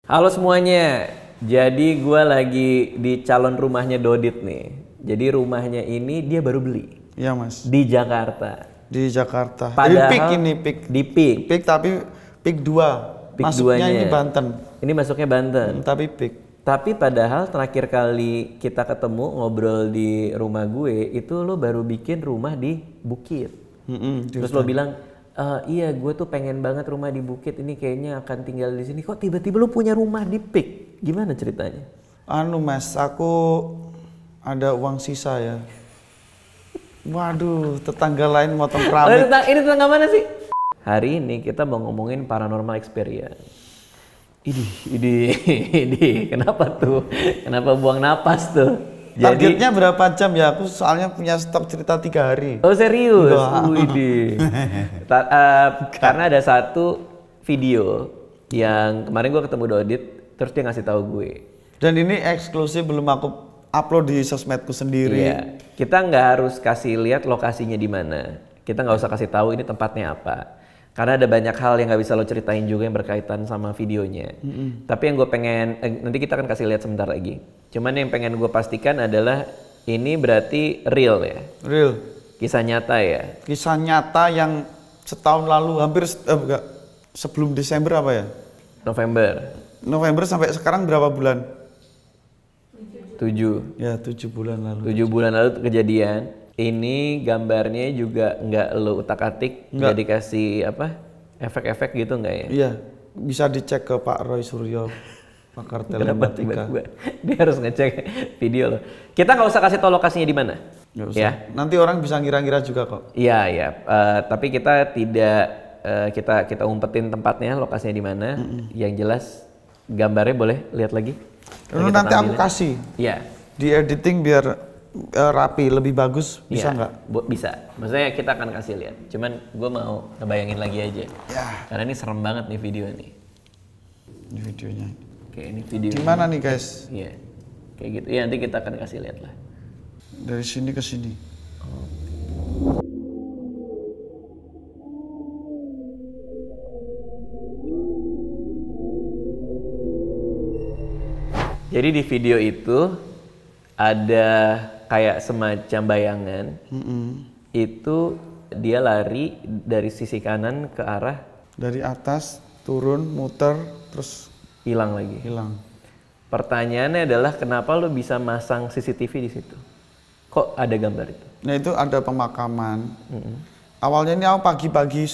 Halo semuanya, jadi gue lagi di calon rumahnya Dodit nih. Jadi rumahnya ini dia baru beli. Iya mas. Di Jakarta. Di Jakarta. Padahal Pik. Di Pik. Pik tapi Pik 2. Pik Masuknya 2-nya. ini Banten. Ini masuknya Banten. Tapi Pik. Tapi padahal terakhir kali kita ketemu ngobrol di rumah gue, itu lo baru bikin rumah di Bukit. Terus lo bilang, iya gue tuh pengen banget rumah di Bukit, ini kayaknya akan tinggal di sini. Kok tiba-tiba lo punya rumah di Pik? Gimana ceritanya? Anu mas, aku ada uang sisa ya. Waduh, tetangga lain motong keramik. Ini tetangga mana sih? Hari ini kita mau ngomongin paranormal experience. Ini, kenapa tuh? Kenapa buang napas tuh? Targetnya berapa jam ya? Aku soalnya punya stok cerita 3 hari. Oh serius? Widih. Karena ada satu video yang kemarin gue ketemu Dodit, terus dia ngasih tahu gue. Dan ini eksklusif, belum aku upload di sosmedku sendiri. Iya. Kita nggak harus kasih lihat lokasinya di mana. Kita nggak usah kasih tahu ini tempatnya apa. Karena ada banyak hal yang nggak bisa lo ceritain juga yang berkaitan sama videonya. Tapi yang gue pengen, nanti kita akan kasih lihat sebentar lagi. Cuman yang pengen gue pastikan adalah ini berarti real ya? Real. Kisah nyata ya? Kisah nyata yang setahun lalu, hampir enggak, sebelum Desember apa ya? November sampai sekarang berapa bulan? 7. Ya 7 bulan lalu. 7 bulan lalu kejadian. Ini gambarnya juga nggak lo utak-atik, nggak dikasih apa efek-efek gitu nggak ya? Iya, bisa dicek ke Pak Roy Suryo, pakar telematika. Dia harus ngecek video lo. Kita nggak usah kasih tau lokasinya di mana. Nggak usah. Ya? Nanti orang bisa ngira-ngira juga kok. Iya ya. Tapi kita tidak kita umpetin tempatnya, lokasinya di mana. Yang jelas gambarnya boleh lihat lagi. Nanti aku kasih. Iya. Di editing biar rapi, lebih bagus, bisa nggak? Bisa, maksudnya kita akan kasih lihat. Cuman gue mau ngebayangin lagi aja. Ya. Karena ini serem banget nih video nih. Ini videonya. Oke, ini video. Gimana nih guys? Iya, kayak gitu. Iya nanti kita akan kasih lihat lah. Dari sini ke sini. Jadi di video itu ada kayak semacam bayangan. Itu dia lari dari sisi kanan ke arah dari atas turun, muter, terus hilang lagi. Hilang. Pertanyaannya adalah kenapa lo bisa masang CCTV di situ? Kok ada gambar itu? Nah itu ada pemakaman. Awalnya ini aku pagi-pagi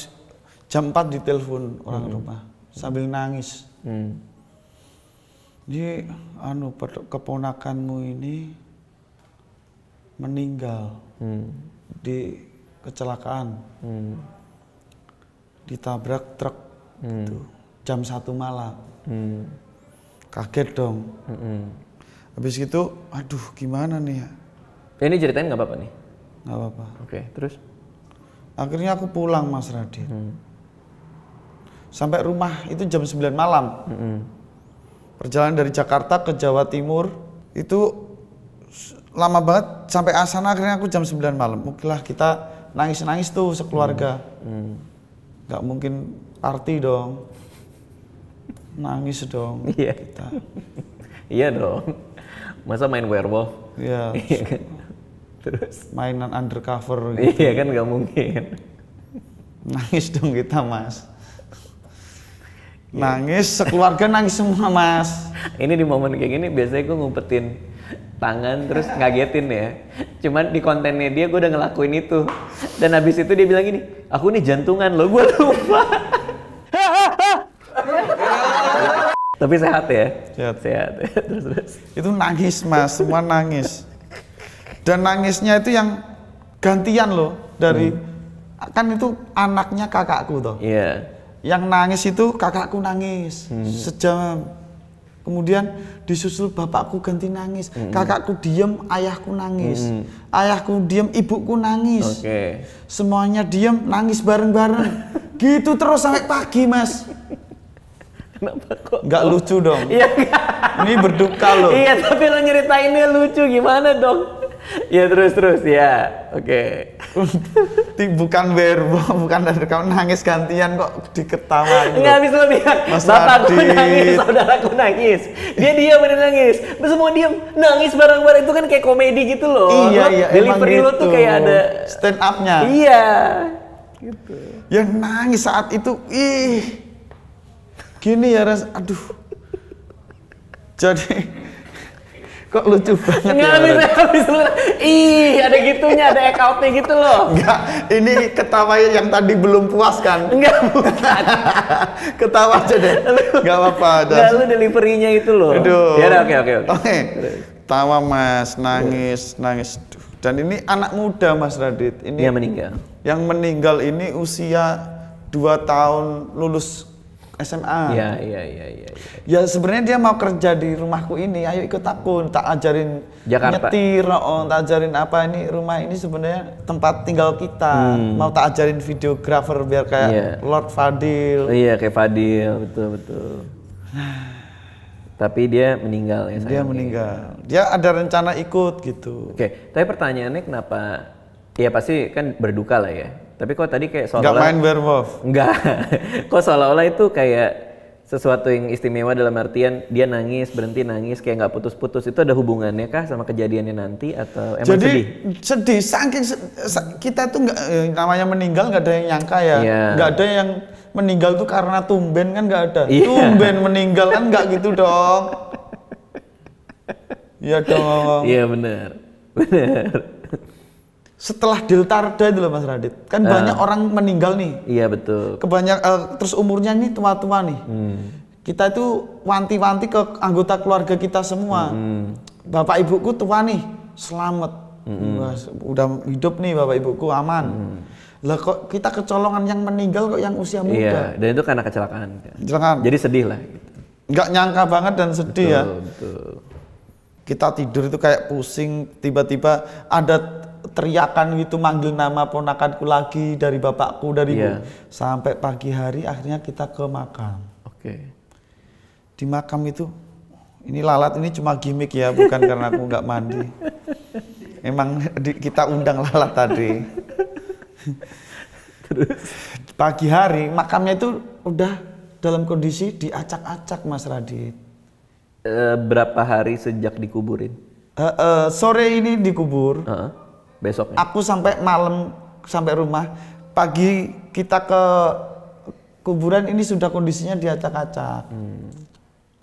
jam 4 ditelepon orang rumah sambil nangis. Jadi keponakanmu ini meninggal di kecelakaan, ditabrak truk itu jam 1 malam. Kaget dong. Habis itu, aduh gimana nih ya? Ini ceritain nggak apa-apa nih? Nggak apa-apa. Oke, terus? Akhirnya aku pulang Mas Radit. Sampai rumah itu jam 9 malam. Perjalanan dari Jakarta ke Jawa Timur itu lama banget, sampai asana akhirnya aku jam 9 malam. Mungkinlah kita nangis-nangis tuh sekeluarga. Nggak mungkin party dong. Nangis dong kita. Iya dong. Masa main werewolf? Iya. Terus? Mainan undercover gitu. Iya kan nggak mungkin. Nangis dong kita Mas. Nangis, sekeluarga nangis semua Mas. Ini di momen kayak gini biasanya gue ngumpetin tangan terus ngagetin ya. Cuman di kontennya dia gue udah ngelakuin itu. Dan habis itu dia bilang gini, aku nih jantungan loh, gue lupa. Tapi sehat ya? Sehat ya. Terus. Itu nangis Mas, semua nangis. Dan nangisnya itu yang gantian loh dari kan itu anaknya kakakku toh. Iya. Yang nangis itu kakakku nangis sejam. Kemudian disusul bapakku ganti nangis. Kakakku diem, ayahku nangis. Ayahku diem, ibuku nangis. Semuanya diem, nangis bareng-bareng. Gitu terus sampai pagi Mas. Kenapa kok? Nggak lucu dong. Iya. Ini berduka loh. Iya tapi lo nyeritainnya lucu gimana dong? Ya terus ya. Oke. Bukan werewolf, bukan dari kamu nangis gantian kok diketawain. Enggak habis lo lihat. Mas Bapakku Radit. nangis, saudaraku nangis. Dia diam bener nangis. Terus semua diam, nangis bareng-bareng itu kan kayak komedi gitu loh. Iya, emang Delivery gitu. lo tuh kayak ada stand up-nya. Iya. Gitu. Yang nangis saat itu, gini ya aduh. Jadi kok lucu banget. Nggak ya, habis lu. Ada gitunya, ada account-nya gitu loh. Enggak, ini ketawa yang tadi belum puas kan? Enggak, bukan. Ketawa aja deh. Enggak apa-apa. Enggak, lu delivery-nya itu loh. Aduh. Ya udah, oke. Oke. Tawa Mas, nangis. Duh. Dan ini anak muda Mas Radit. Ini Dia meninggal. Yang meninggal ini usia 2 tahun lulus SMA. Iya. Ya sebenarnya dia mau kerja di rumahku ini, ayo ikut aku, tak ajarin Jakarta. nyetir, tak ajarin apa ini, rumah ini sebenarnya tempat tinggal kita. Mau tak ajarin videografer biar kayak Lord Fadil. Iya, kayak Fadil, betul. Tapi dia meninggal ya sayang. Dia meninggal. Dia ada rencana ikut gitu. Oke, tapi pertanyaannya kenapa? Ya pasti kan berduka lah ya. Tapi kok tadi kayak Nggak seolah-olah main werewolf. Enggak. Kok seolah-olah itu kayak sesuatu yang istimewa dalam artian dia nangis, berhenti nangis kayak nggak putus-putus. Itu ada hubungannya kah sama kejadiannya nanti atau emang Jadi sedih? saking kita tuh nggak namanya meninggal nggak ada yang nyangka ya. Nggak ada yang meninggal tuh karena tumben kan nggak ada. Tumben meninggal kan nggak gitu dong. Iya dong. Iya benar. Setelah Deltarda itu loh Mas Radit, kan banyak orang meninggal nih. Iya betul. Terus umurnya nih tua-tua nih. Kita itu wanti-wanti ke anggota keluarga kita semua. Bapak ibuku tua nih, selamat. Udah hidup nih bapak ibuku aman. Lah kok kita kecolongan yang meninggal kok yang usia muda. Iya, dan itu karena kecelakaan. Kecelakaan. Jadi sedih lah. Gitu. Nggak nyangka banget dan sedih ya. Betul. Kita tidur itu kayak pusing, tiba-tiba ada teriakan gitu manggil nama ponakanku lagi dari bapakku dari ibu. Sampai pagi hari akhirnya kita ke makam. Oke. Di makam itu, ini lalat ini cuma gimmick ya, bukan karena aku nggak mandi. Emang kita undang lalat tadi. Terus? Pagi hari makamnya itu udah dalam kondisi diacak-acak Mas Radit. Berapa hari sejak dikuburin? Sore ini dikubur. Besoknya? Aku sampai malam sampai rumah. Pagi kita ke kuburan ini sudah kondisinya diacak-acak.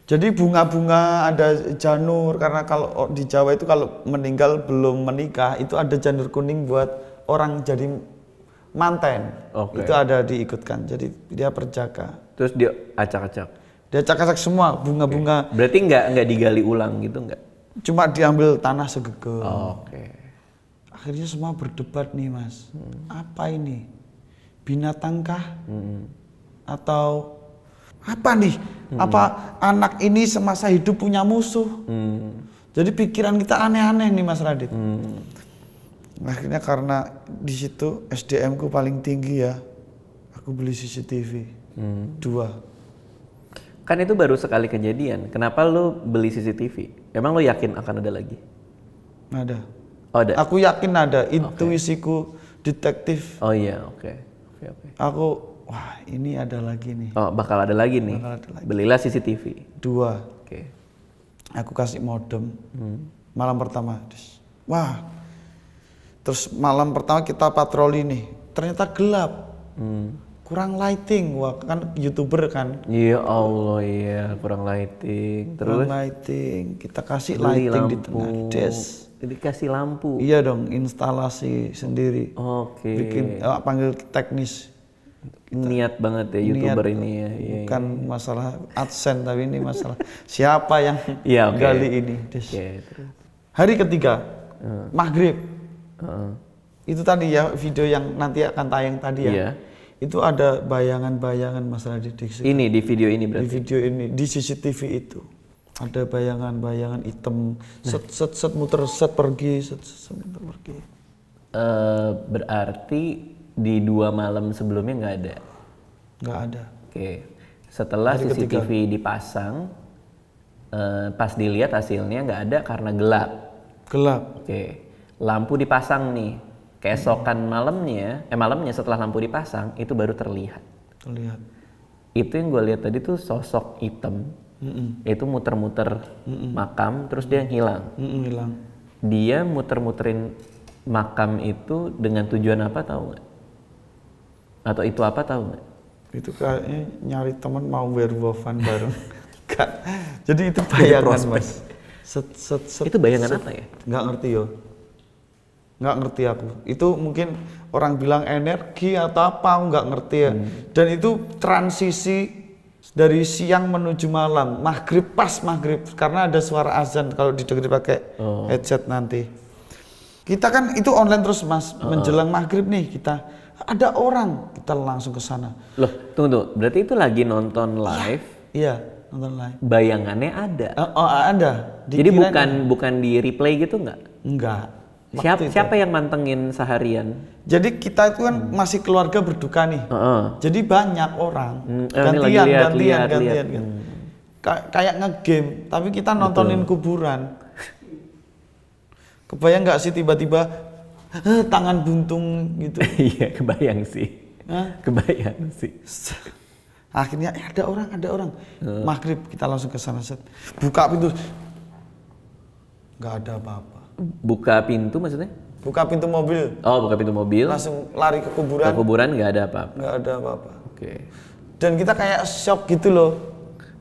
Jadi bunga-bunga ada janur karena kalau di Jawa itu kalau meninggal belum menikah itu ada janur kuning buat orang jadi manten. Itu ada diikutkan. Jadi dia perjaka. Terus dia acak-acak. Dia acak-acak semua bunga-bunga. Berarti nggak digali ulang gitu nggak? Cuma diambil tanah segegel. Oke. Akhirnya semua berdebat nih Mas. Apa ini? Binatangkah? Atau apa nih? Apa anak ini semasa hidup punya musuh? Jadi pikiran kita aneh-aneh nih Mas Radit. Akhirnya karena di situ SDM ku paling tinggi ya, aku beli CCTV 2. Kan itu baru sekali kejadian. Kenapa lu beli CCTV? Emang lu yakin akan ada lagi? Ada. Oh, ada. Aku yakin ada. Intuisiku detektif. Oh iya, oke. Aku wah ini ada lagi nih. Oh bakal ada lagi nih. Bakal ada lagi. Belilah CCTV. 2. Oke. Aku kasih modem. Malam pertama. Wah. Terus malam pertama kita patroli nih. Ternyata gelap. Kurang lighting. Wah kan YouTuber kan. Ya Allah iya kurang lighting. Terus? Kurang lighting. Kita kasih lighting di tengah des. Jadi kasih lampu. Iya dong, instalasi sendiri. Oke. Bikin panggil teknis. Niat banget ya YouTuber ini ya. Bukan masalah AdSense tapi ini masalah siapa yang okay. gali ini. Des. Terus. Hari ketiga, maghrib. Itu tadi ya video yang nanti akan tayang tadi ya. Yeah. Itu ada bayangan-bayangan Mas Radit di situ. Ini di video ini berarti? Di video ini, di CCTV itu. Ada bayangan-bayangan hitam, set muter, set pergi, set muter pergi. Berarti di 2 malam sebelumnya nggak ada? Nggak ada. Oke. Setelah Hari CCTV ketiga. dipasang, pas dilihat hasilnya nggak ada karena gelap. Gelap. Oke. lampu dipasang nih. Keesokan malamnya setelah lampu dipasang itu baru terlihat. Itu yang gue lihat tadi tuh sosok hitam. Itu muter-muter makam terus dia hilang. Hilang. Dia muter-muterin makam itu dengan tujuan apa tahu nggak? Atau itu apa tahu nggak? Itu kayaknya nyari teman mau werewolfan bareng. Jadi itu bayangan Mas. Itu bayangan apa ya? Nggak ngerti yo. Nggak ngerti aku. Itu mungkin orang bilang energi atau apa, aku nggak ngerti ya. Dan itu transisi dari siang menuju malam, pas maghrib, karena ada suara azan kalau didengar pakai headset nanti. Kita kan itu online terus Mas, menjelang maghrib nih kita ada orang, kita langsung ke sana. Loh, tunggu, berarti itu lagi nonton live? Iya, nonton live. Bayangannya ada? Ada. Jadi bukan di replay gitu nggak? Enggak. Siapa yang mantengin seharian? Jadi kita itu kan masih keluarga berduka nih. Jadi banyak orang. Gantian. Kayak ngegame, tapi kita nontonin kuburan. Kebayang nggak sih tiba-tiba tangan buntung gitu? Iya, kebayang sih. Kebayang sih. Akhirnya ada orang. Maghrib kita langsung ke sana, buka pintu. Nggak ada apa-apa. Buka pintu maksudnya? Buka pintu mobil. Oh, buka pintu mobil. Langsung lari ke kuburan. Ke kuburan nggak ada apa-apa. Nggak ada apa-apa. Oke. Dan kita kayak shock gitu loh.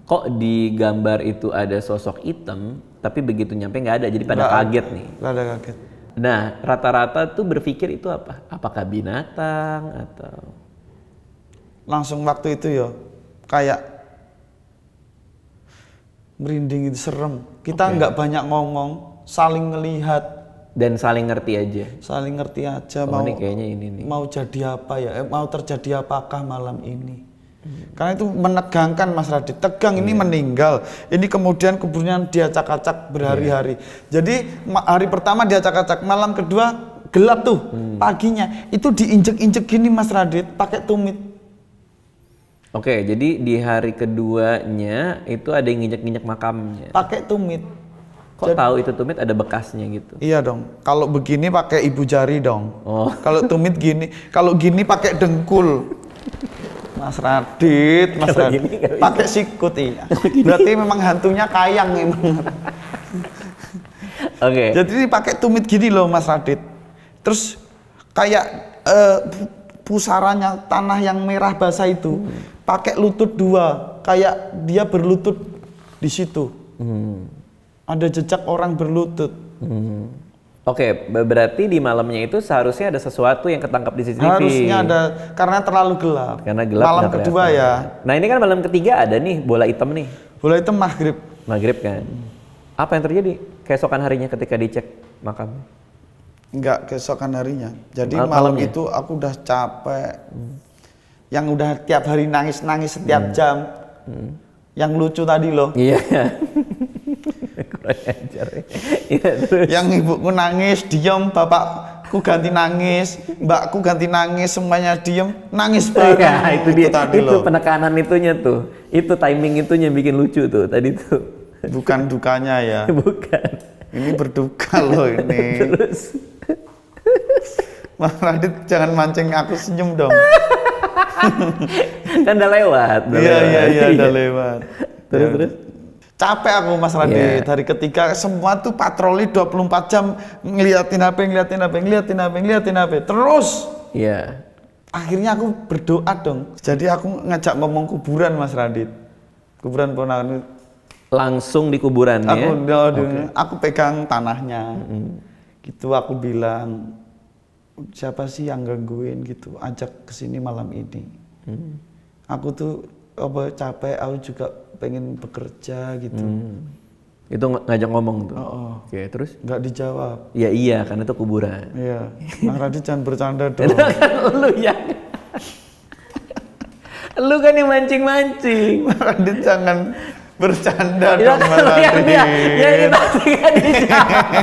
Kok di gambar itu ada sosok hitam, tapi begitu nyampe nggak ada, jadi pada kaget nih. Pada kaget. Nah, rata-rata tuh berpikir itu apa? Apakah binatang atau? Langsung waktu itu ya, kayak merinding, itu serem. Kita nggak banyak ngomong. Saling ngelihat dan saling ngerti aja. Saling ngerti aja ini kayaknya ini nih. Mau jadi apa ya? Mau terjadi apakah malam ini? Karena itu menegangkan Mas Radit. Tegang ini meninggal. Ini kemudian kuburnya diacak-acak berhari-hari. Jadi hari pertama diacak-acak, malam kedua gelap tuh. Paginya itu diinjek-injek gini Mas Radit pakai tumit. Oke, jadi di hari keduanya itu ada yang nginjek-nginjek makamnya. Pakai tumit. Kok tahu itu tumit ada bekasnya gitu? Iya dong. Kalau begini pakai ibu jari dong. Kalau tumit gini, kalau gini pakai dengkul. Mas Radit pakai sikut iya. Berarti memang hantunya kayang memang. Oke. Jadi pakai tumit gini loh Mas Radit. Terus kayak pusaranya tanah yang merah basah itu pakai lutut dua, kayak dia berlutut di situ. Ada jejak orang berlutut. Oke, berarti di malamnya itu seharusnya ada sesuatu yang ketangkap di CCTV. Harusnya ada, karena terlalu gelap. Karena gelap. Malam kedua ya. Nah ini kan malam ketiga ada nih bola hitam nih. Bola hitam maghrib. Maghrib kan. Apa yang terjadi keesokan harinya ketika dicek makam? Enggak, keesokan harinya. Jadi malam itu aku udah capek. Yang udah tiap hari nangis-nangis setiap jam. Yang lucu tadi loh. Iya. Yang ibuku nangis, diam, bapakku ganti nangis, mbakku ganti nangis, semuanya diam, nangis bareng. Ya, itu dia. Itu loh. Penekanan itunya tuh. Itu timing itunya bikin lucu tuh tadi tuh. Bukan dukanya ya. Bukan. Ini berduka loh ini. Terus. Mas Radit jangan mancing aku senyum dong. Kan udah lewat. Iya, udah lewat. Terus. Capek aku Mas Radit. Hari ketiga semua tuh patroli 24 jam ngeliatin HP. Terus. Iya. Akhirnya aku berdoa dong. Jadi aku ngajak ngomong kuburan Mas Radit. Kuburan ponakan. Langsung di kuburan ya? Aku pegang tanahnya. Gitu aku bilang, siapa sih yang gangguin gitu, ajak kesini malam ini. Aku tuh capek, aku juga pengen bekerja gitu. Itu ngajak ngomong tuh? Oke, terus? Nggak dijawab. Ya iya, karena itu kuburan. Iya, Mas Radit jangan bercanda dong. Lu yang... Lu kan yang mancing-mancing. Mas Radit jangan bercanda dong Mas Radit. Ya ini pasti kan dijawab.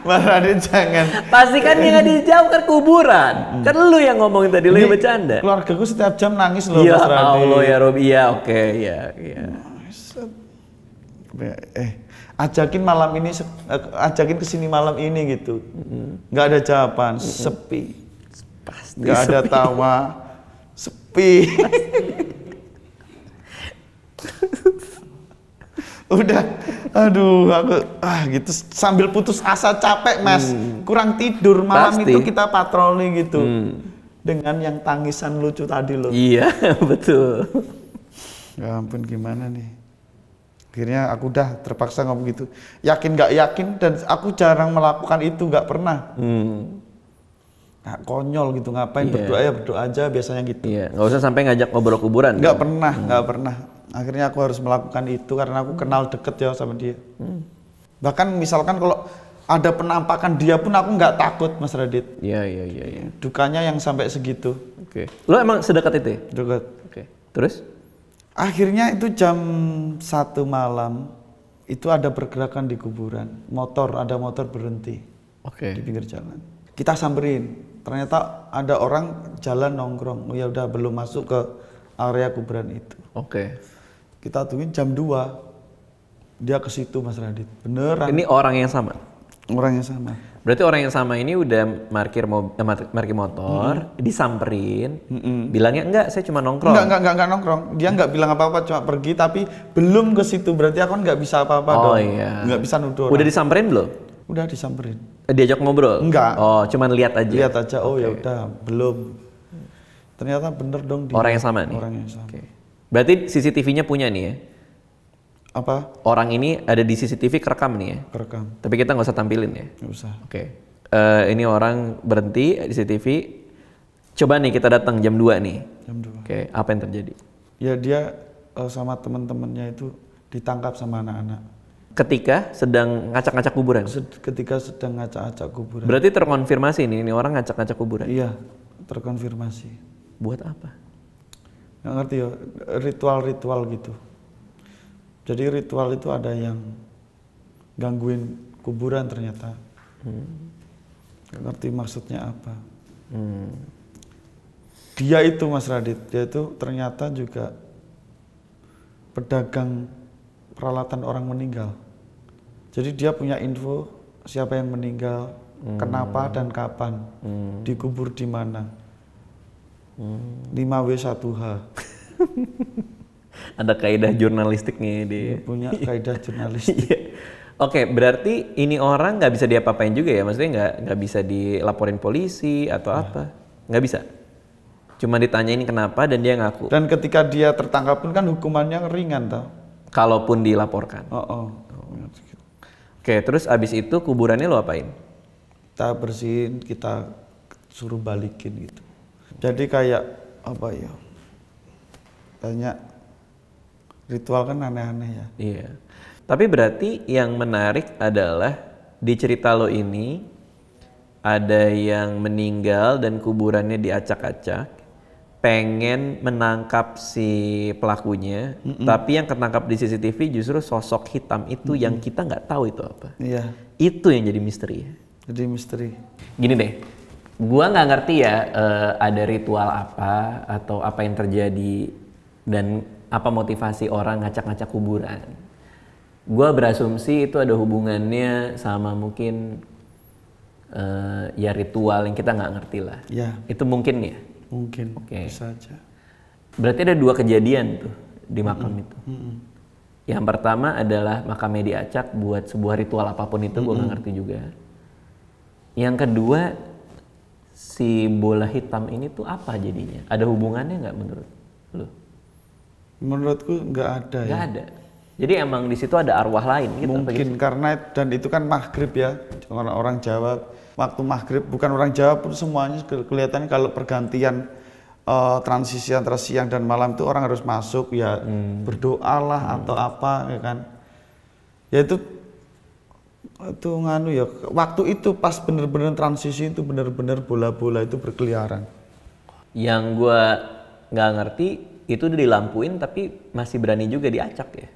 Mas Radit jangan. Pasti kan yang nggak dijawab kan kuburan. Kan lu yang ngomongin tadi, lu yang bercanda. Keluargaku setiap jam nangis loh ya Mas Radit. Ya Allah ya Rob, iya oke, iya. Ajakin malam ini, ajakin kesini malam ini gitu. Nggak ada jawaban, sepi. Pasti Nggak ada sepi. tawa, sepi. Udah, aduh, aku gitu sambil putus asa capek mas, kurang tidur malam Pasti. itu kita patroli gitu, dengan yang tangisan lucu tadi loh. Iya, betul. Ya ampun gimana nih, akhirnya aku udah terpaksa ngomong gitu, yakin nggak yakin dan aku jarang melakukan itu, nggak pernah. Nah, konyol gitu ngapain, Iya. berdoa ya berdoa aja biasanya gitu. Iya, nggak usah sampai ngajak ngobrol kuburan. Nggak kan? pernah, nggak pernah. Akhirnya aku harus melakukan itu karena aku kenal deket ya sama dia. Bahkan misalkan kalau ada penampakan dia pun aku nggak takut Mas Radit. Iya, iya, iya, iya. Dukanya yang sampai segitu. Oke. Lo emang sedekat itu ya? Deket. Oke. Terus? Akhirnya itu jam 1 malam itu ada pergerakan di kuburan. Ada motor berhenti Oke. di pinggir jalan. Kita samperin. Ternyata ada orang jalan nongkrong. Oh ya udah belum masuk ke area kuburan itu. Oke. Kita tungguin jam 2. Dia ke situ Mas Radit. Beneran. Ini orang yang sama. Orang yang sama. Berarti orang yang sama ini udah parkir motor, disamperin, bilangnya enggak, saya cuma nongkrong. Enggak nongkrong. Dia enggak bilang apa-apa, cuma pergi tapi belum ke situ. Berarti aku enggak bisa apa-apa Oh dong. iya. Enggak bisa nuduh. Udah orang. disamperin belum? Udah disamperin. Diajak ngobrol? Enggak. Oh, cuman lihat aja. Lihat aja. Oh ya udah, belum. Ternyata bener dong dia. Orang yang sama nih. Orang yang sama. Oke. Berarti CCTV-nya punya nih ya? Apa? Orang ini ada di CCTV kerekam nih ya? Kerekam. Tapi kita nggak usah tampilin ya? Nggak usah. Oke. Ini orang berhenti di CCTV. Coba nih kita datang jam 2 nih. Jam 2. Oke, apa yang terjadi? Ya dia sama teman-temannya itu ditangkap sama anak-anak. Ketika sedang ngacak-ngacak kuburan? Ketika sedang ngacak-ngacak kuburan. Berarti terkonfirmasi nih, ini orang ngacak-ngacak kuburan? Iya, terkonfirmasi. Buat apa? Nggak ngerti ya, ritual-ritual gitu. Jadi ritual itu ada yang gangguin kuburan ternyata. Nggak ngerti maksudnya apa. Dia itu Mas Radit, dia itu ternyata juga pedagang peralatan orang meninggal. Jadi dia punya info siapa yang meninggal, kenapa dan kapan, dikubur di mana. 5W1H. Ada kaidah jurnalistik nih di. Punya kaidah jurnalistik. Iya. Oke, berarti ini orang nggak bisa diapa-apain juga ya? Maksudnya nggak bisa dilaporin polisi atau apa? Nggak bisa? Cuma ditanyain kenapa dan dia ngaku? Dan ketika dia tertangkap pun kan hukumannya ringan tau. Kalaupun dilaporkan? Oke, terus abis itu kuburannya lo apain? Kita bersihin, kita suruh balikin gitu. Jadi kayak apa ya? Banyak ritual kan aneh-aneh ya. Iya. Tapi berarti yang menarik adalah di cerita lo ini ada yang meninggal dan kuburannya diacak-acak, pengen menangkap si pelakunya, tapi yang ketangkap di CCTV justru sosok hitam itu yang kita nggak tahu itu apa. Iya. Itu yang jadi misteri. Jadi misteri. Gini deh, gua nggak ngerti ya ada ritual apa atau apa yang terjadi dan apa motivasi orang ngacak-ngacak kuburan. Gua berasumsi itu ada hubungannya sama mungkin ya ritual yang kita nggak ngerti lah. Ya. Itu mungkin ya? Mungkin. Oke. Bisa aja. Berarti ada 2 kejadian tuh di makam itu. Yang pertama adalah makamnya diacak buat sebuah ritual apapun itu, gua nggak ngerti juga. Yang kedua, si bola hitam ini tuh apa jadinya? Ada hubungannya nggak menurut lo? Menurutku nggak ada ya. Nggak ada. Jadi emang di situ ada arwah lain gitu. apa Mungkin gitu? karena dan itu kan maghrib ya, orang Jawa waktu maghrib, bukan orang Jawa pun semuanya kelihatannya kalau pergantian transisi antara siang dan malam itu orang harus masuk ya berdoalah atau apa ya kan. Ya itu nganu ya, waktu itu pas bener-bener transisi itu bener-bener bola-bola itu berkeliaran. Yang gua nggak ngerti itu udah dilampuin tapi masih berani juga diacak ya.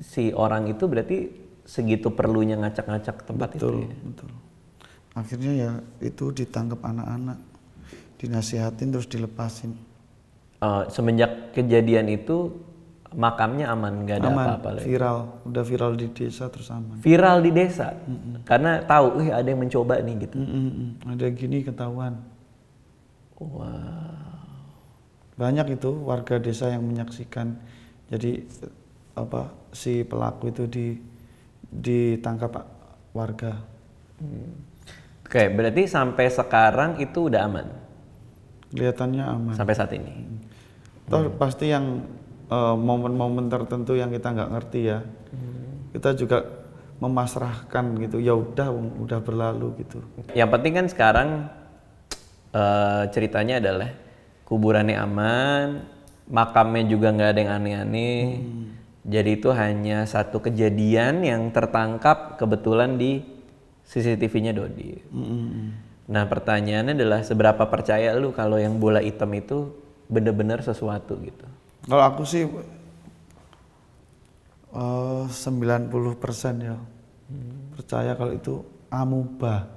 Si orang itu berarti segitu perlunya ngacak-ngacak tempat Betul, itu ya? betul. Akhirnya ya itu ditangkap anak-anak, dinasihatin terus dilepasin. Semenjak kejadian itu makamnya aman, nggak ada Aman, apa-apa lagi. udah viral di desa terus aman. Viral di desa, karena tahu, ada yang mencoba nih gitu. Ada gini ketahuan. Wah. Banyak itu warga desa yang menyaksikan. Jadi si pelaku itu ditangkap warga. Oke, berarti sampai sekarang itu udah aman? Kelihatannya aman. Sampai saat ini? Toh pasti yang momen-momen tertentu yang kita nggak ngerti ya. Kita juga memasrahkan gitu. Ya udah berlalu gitu. Yang penting kan sekarang ceritanya adalah kuburannya aman, makamnya juga nggak ada yang aneh-aneh. Jadi itu hanya satu kejadian yang tertangkap kebetulan di CCTV-nya Dodit. Nah pertanyaannya adalah seberapa percaya lu kalau yang bola hitam itu benar-benar sesuatu gitu? Kalau aku sih 90% ya. Percaya kalau itu amuba.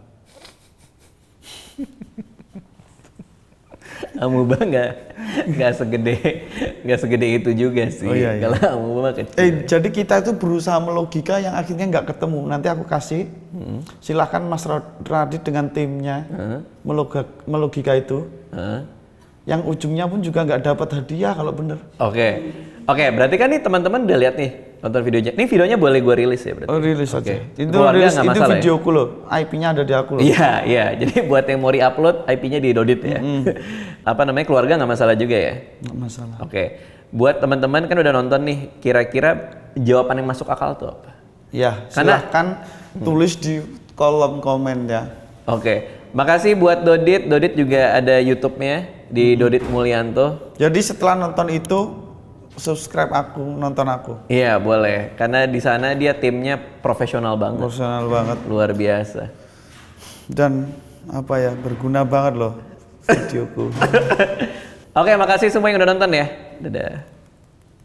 Amuba nggak segede itu juga sih. Oh, iya. Kalau amuba kecil. Jadi kita itu berusaha melogika yang akhirnya nggak ketemu. Nanti aku kasih. Silahkan Mas Radit dengan timnya melogika itu. Yang ujungnya pun juga nggak dapat hadiah kalau bener. Oke, berarti kan nih teman-teman udah lihat nih nonton videonya. Nih videonya boleh gue rilis ya berarti. Oh, rilis aja. Itu Keluarga rilis nggak itu masalah videoku loh. IP-nya ada di aku loh. Iya. Jadi buat yang mau di-upload IP-nya di Dodit ya. Apa namanya, keluarga nggak masalah juga ya? Nggak masalah. Oke. Buat teman-teman kan udah nonton nih, kira-kira jawaban yang masuk akal tuh apa? Ya, silahkan tulis di kolom komen ya. Oke. Makasih buat Dodit. Dodit juga ada YouTube-nya di Dodit Mulyanto. Jadi setelah nonton itu subscribe aku, nonton aku. Iya, boleh. Karena di sana dia timnya profesional banget. Profesional banget. Luar biasa. Dan berguna banget loh videoku. Oke, makasih semua yang udah nonton ya. Dadah.